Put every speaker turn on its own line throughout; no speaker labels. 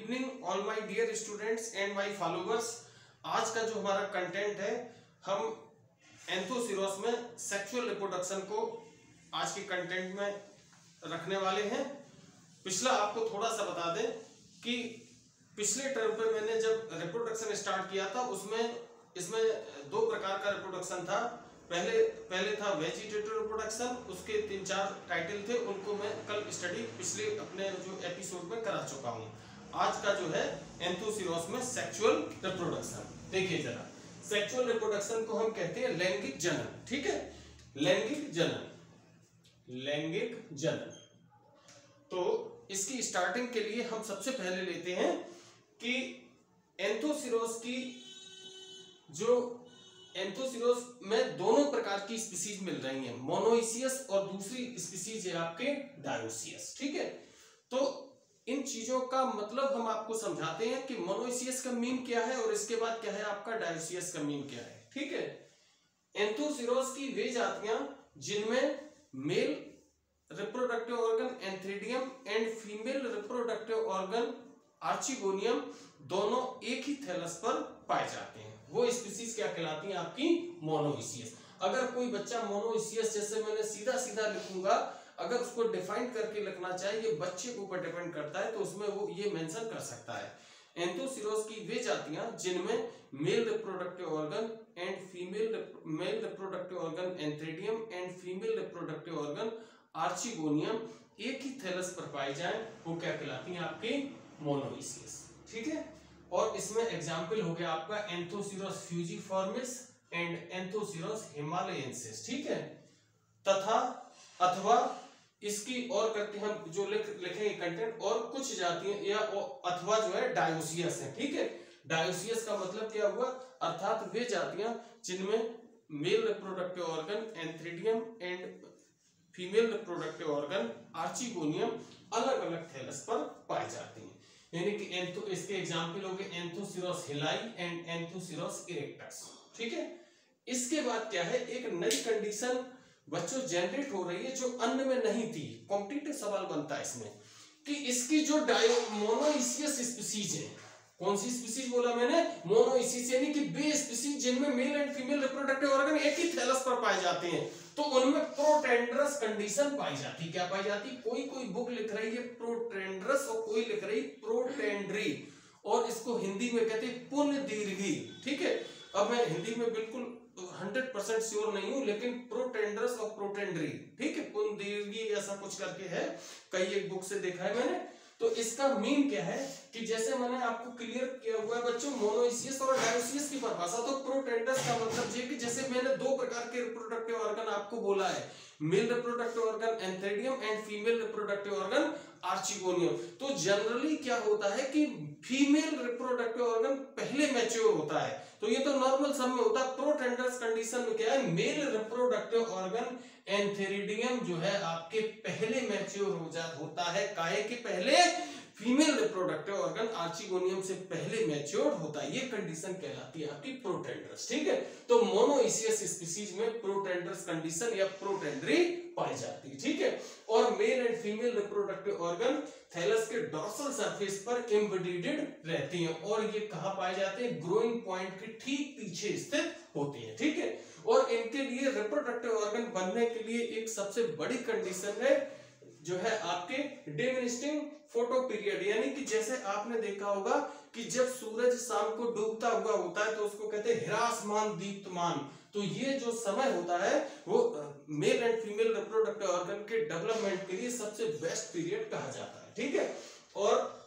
Evening all my dear students and my followers. आज का जो हमारा कंटेंट है, हम एंथोसिरोस में सेक्सुअल रिप्रोडक्शन को आज के कंटेंट में रखने वाले हैं। पिछला आपको थोड़ा सा बता दें कि पिछले टर्म पे मैंने जब रिप्रोडक्शन स्टार्ट किया था इसमें दो प्रकार का रिप्रोडक्शन था। पहले था वेजिटेटिव रिप्रोडक्शन, उसके 3-4 टाइटल थे, उनको मैं कल स्टडी पिछले अपने जो एपिसोड में करा चुका हूँ। आज का जो है एंथोसिरोस में सेक्सुअल रिप्रोडक्शन। देखिए जरा, सेक्सुअल रिप्रोडक्शन को हम कहते हैं लैंगिक जनन। ठीक है, लैंगिक जनन। तो इसकी स्टार्टिंग के लिए हम सबसे पहले लेते हैं कि एंथोसिरोस में दोनों प्रकार की स्पीसीज मिल रही हैं, मोनोइसियस और दूसरी स्पीसीज है आपके डायोसियस। ठीक है, तो इन चीजों का मतलब हम आपको समझाते हैं कि मोनोइसियस का मीन क्या है और इसके बाद क्या है आपका डायोसियस का मीन क्या है। ठीक है, एंथोसिरोस की वे जातियां जिनमें mail reproductive organ antheridium and female reproductive organ archegonium दोनों एक ही थैलस पर पाए जाते हैं, वो स्पीसीज क्या कहलाती हैं आपकी मोनोइसियस। अगर कोई बच्चा मोनोइसियस, जैसे मैंने सीधा सीधा लिखूंगा, अगर उसको डिफाइन करके लिखना चाहिए, ये बच्चे के ऊपर डिपेंड करता है, तो उसमें वो ये मेंशन कर सकता है। एंथोसिरोस की वे जातियां जिनमें mail reproductive organ and female male reproductive organ antheridium and female reproductive organ archegonium एक ही थैलस पर पाए जाए, वो क्या कहलाती हैं आपकी मोनोइसियस। ठीक है, और इसमें एग्जाम्पल हो गया आपका एंथोसिरोस फ्यूजिफॉर्मिस एंड एंथोसिरोस हिमालयेंसिस। ठीक है, तथा अथवा इसकी और करके हम जो लिखेंगे कंटेंट, और कुछ जातियां या अथवा जो है डायोसियस है। ठीक है, डायोसियस का मतलब क्या हुआ, अर्थात वे जातियां जिनमें mail reproductive organ antheridium and female reproductive organ archegonium अलग अलग थैलस पर पाई जाती हैं। यानी कि इसके एग्जाम्पल हो गए एंथोसिरोस हिलाई एंड एंथोसिरोस इरेक्टस। ठीक है, इसके बाद क्या है, एक नई कंडीशन बच्चों जनरेट हो रही है जो अन्य में नहीं थी। कॉम्पिटिटिव सवाल बनता है इसमें कि इसकी जो मोनोइसियस स्पीसीज है, कौन सी स्पीसीज बोला मैंने, मोनोइसिस, यानी कि वे स्पीसीज जिनमें mail and female reproductive organ एक ही थैलस पर पाए जाते हैं, तो उनमें प्रोटेंडरस कंडीशन पाई जाती। क्या पाई जाती, कोई बुक लिख रही है प्रोटेंडरस और कोई लिख रही प्रोटेंड्री, और इसको हिंदी में कहते हैं पुनर्दीर्घी। ठीक है, अब मैं हिंदी में बिल्कुल 100% श्योर नहीं हूं, लेकिन प्रोटेंडरस और प्रोटेंड्री, ठीक है, पुनर्दीर्घी ऐसा कुछ करके है, कई एक बुक से देखा है मैंने। तो इसका मीन क्या है कि जैसे मैंने आपको क्लियर किया हुआ है बच्चों मोनोइसियस और डायोसियस की परिभाषा, तो प्रोटेंडरस का मतलब ये कि जैसे मैंने दो प्रकार के रिप्रोडक्टिव ऑर्गन आपको बोला है, mail reproductive organ antheridium and female reproductive organ archegonium. तो जनरली क्या होता है कि फीमेल रिप्रोडक्टिव ऑर्गन पहले मैच्योर होता है, तो ये तो नॉर्मल सब में होता है। प्रोटेंडरस कंडीशन में क्या है, मेल रिप्रोडक्टिव ऑर्गन एंथ्रीडियम जो है आपके पहले मैच्योर होता है, काहे के पहले, फीमेल रिप्रोडक्टिव ऑर्गन आर्चिगोनियम से पहले मैच्योर होता है, ये कंडीशन कहलाती है आपकी प्रोटेंडरस। ठीक है, तो मोनोइसियस स्पीसीज में प्रोटेंडरस कंडीशन या प्रोटेंड्री पाई जाती है। ठीक है, और male and female reproductive organ thallus के डॉर्सल सरफेस पर एम्बेडेड रहती हैं, और ये कहां पाए जाते हैं, ग्रोइंग पॉइंट के ठीक पीछे स्थित होती है। ठीक है, और इनके लिए रिप्रोडक्टिव ऑर्गन बनने के लिए एक सबसे बड़ी कंडीशन है जो है आपके डिमिनिशिंग फोटो पीरियड, यानी कि जैसे आपने देखा होगा कि जब सूरज शाम को डूबता हुआ होता है तो उसको कहते हैं ह्रासमान दीप्तमान। तो ये जो समय होता है वो mail and female reproductive organ के डेवलपमेंट के लिए सबसे बेस्ट पीरियड कहा जाता है। ठीक है, और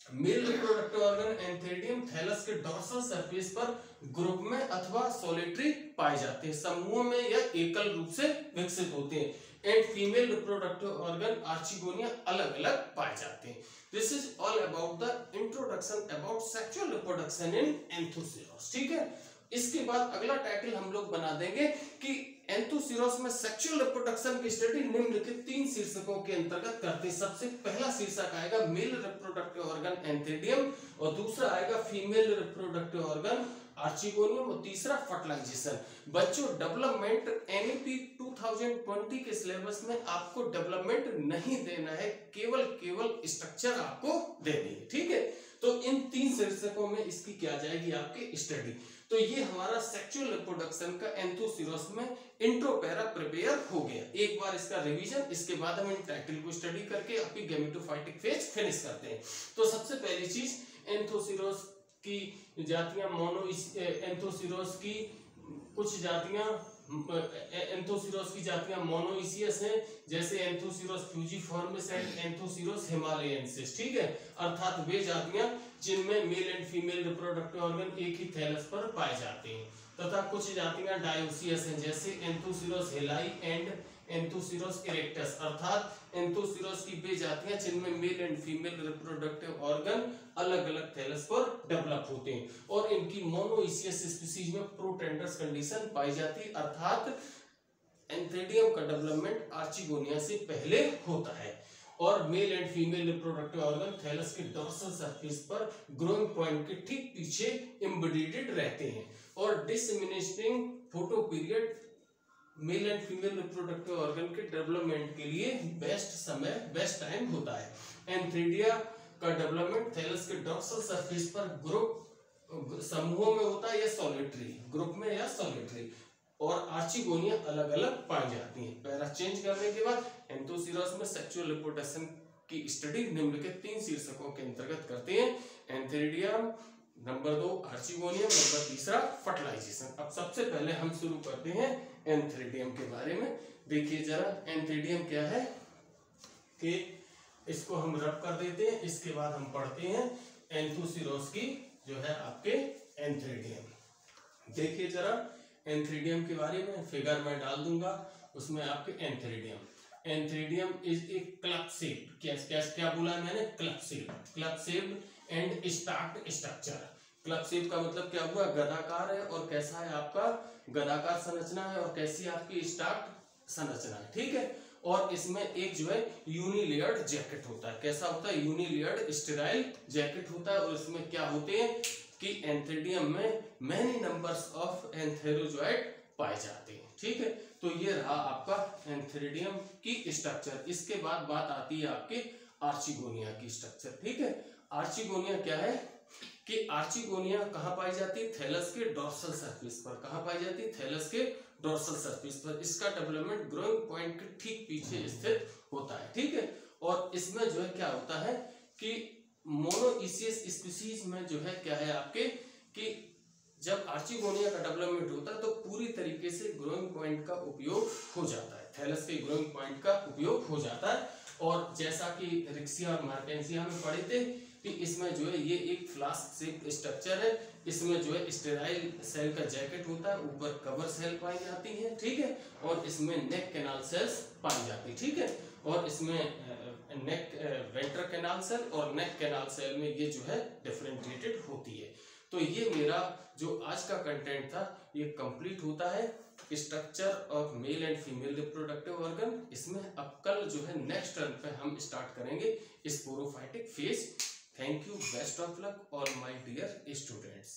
male reproductive organ antheridium thallus के डॉर्सल सरफेस पर ग्रुप में अथवा सोलिटरी पाए जाते हैं, समूह में या एकल रूप से विकसित होते हैं, and female reproductive organ archegonia अलग अलग पाए जाते हैं। This is all about the introduction about sexual reproduction in Anthoceros. ठीक है, इसके बाद अगला टाइटल हम लोग बना देंगे कि एंथोसिरोस में सेक्सुअल रिप्रोडक्शन की स्टडी निम्नलिखित 3 शीर्षकों के अंतर्गत करते हैं। सबसे पहला शीर्षक आएगा मेल रिप्रोडक्टिव ऑर्गन एंथ्रीडियम, और दूसरा आएगा फीमेल रिप्रोडक्टिव ऑर्गन आर्चिगोनियम, और तीसरा फर्टिलाइजेशन। बच्चों डेवलपमेंट एनईपी 2020 के सिलेबस में आपको डेवलपमेंट नहीं देना है, केवल स्ट्रक्चर आपको देनी है। ठीक है, तो इन 3 शीर्षकों में इसकी क्या जाएगी आपकी स्टडी। तो ये हमारा सेक्सुअल रिप्रोडक्शन का एंथोसिरोस में इंट्रो पैरा प्रिपेयर हो गया। एक बार इसका रिवीजन, इसके बाद हम इन टाइटल को स्टडी करके आपकी गैमेटोफाइटिक फेज फिनिश करते हैं। तो सबसे पहली चीज एंथोसिरोस की जातियां एंथोसिरोस की कुछ जातियां एंथोसिरोस की जातियां मोनोइसियस हैं, जैसे एंथोसिरोस फ्यूजिफॉर्मिस एंड एंथोसिरोस हिमालयेंसिस। ठीक है, अर्थात वे जातियां जिनमें mail and female reproductive organ एक ही थैलस पर पाए जाते हैं, तथा कुछ जातियां डायोसियस हैं, जैसे एंथोसिरोस हिलाई एंड एंथोसिरोस इरेक्टस, अर्थात एंथोसिरोस की वे जातियां जिनमें mail and female reproductive organ अलग अलग थैलस पर डेवलप होते हैं, और इनकी मोनोइसियस स्पीसीज में प्रोटेंडर्स कंडीशन पाई जाती है, अर्थात एंथ्रेडियम का डेवलपमेंट आर्चिगोनिया से पहले होता है, और male and female reproductive organ thallus के डॉर्सल सरफेस पर ग्रोइंग पॉइंट के ठीक पीछे एम्बेडेड रहते हैं, और disseminating photoperiod male and female reproductive organ के डेवलपमेंट के लिए बेस्ट टाइम होता है। एंथ्रेडिया का डेवलपमेंट थैलस के डॉर्सल सरफेस पर ग्रुप समूहों में होता है या सॉलिटरी ग्रुप में या सॉलिटरी, और आर्चिगोनिया अलग अलग पाई जाती हैं। पैरा चेंज करने के बाद एंथोसिरोस में सेक्सुअल रिप्रोडक्शन की स्टडी निम्नलिखित 3 शीर्षकों के अंतर्गत करते हैं। एंथ्रेडियम, नंबर 2 आर्चिगोनियम, नंबर 3 फर्टिलाइजेशन। अब सबसे पहले हम शुरू करते हैं एंथ्रेडियम के बारे में। देखिए जरा एंथ्रेडियम क्या है, कि इसको हम रब कर देते हैं, इसके बाद हम पढ़ते हैं एंथोसिरोस की जो है आपके एंथ्रेडियम। देखिए जरा एंथ्रेडियम के बारे में फिगर मैं डाल दूंगा, उसमें आपके एंथ्रेडियम इज ए क्लब शेप। क्या बोला है मैंने, club shape and start structure. Club shape का मतलब क्या हुआ, गदाकार है, और कैसा है आपका गदाकार संरचना है, और कैसी आपकी स्टार्ट संरचना है। ठीक है, और इसमें एक जो है यूनिलेयर्ड जैकेट होता है। कैसा होता है, यूनिलेयर्ड स्टेराइल जैकेट होता है, और इसमें क्या होते हैं कि एंथ्रेडियम में मैनी नंबर्स ऑफ एंथेरोजॉइड पाए जाते हैं। ठीक है, तो ये रहा आपका एंथ्रेडियम की स्ट्रक्चर। इसके बाद बात आती है आपके आर्चिगोनिया की स्ट्रक्चर। ठीक है, आर्चिगोनिया क्या है कि आर्चिगोनिया कहाँ पाई जाती है, थैलस के डॉर्सल सरफेस पर। कहाँ पाई जाती है, थैलस के डॉर्सल सरफेस पर। इसका डेवलपमेंट ग्रोइंग पॉइंट के ठीक पीछे स्थित होता है। ठीक है, और इसमें जो है क्या होता है कि मोनोइसियस स्पीसीज में जो है क्या है आपके कि जब आर्चिगोनिया का डेवलपमेंट होता है तो पूरी तरीके से ग्रोइंग पॉइंट का उपयोग हो जाता है, थैलस के ग्रोइंग पॉइंट का उपयोग हो जाता है। और जैसा कि रिक्सिया और मार्टेंसिया में पढ़े थे कि इसमें जो है ये एक फ्लास्क शेप स्ट्रक्चर है, इसमें जो है स्टेराइल सेल का जैकेट होता है, ऊपर कवर सेल पाई जाती है। ठीक है, और इसमें नेक कैनाल सेल्स पाई जाती है। ठीक है, और इसमें नेक वेंट्रल कैनाल सेल और नेक कैनाल सेल में ये जो है डिफरेंशिएटेड होती है। तो ये मेरा जो आज का कंटेंट था ये कंप्लीट होता है, structure of male and female reproductive organ. इसमें अब कल जो है नेक्स्ट टर्न पे हम स्टार्ट करेंगे sporophytic phase. Thank you, best of luck all my dear students.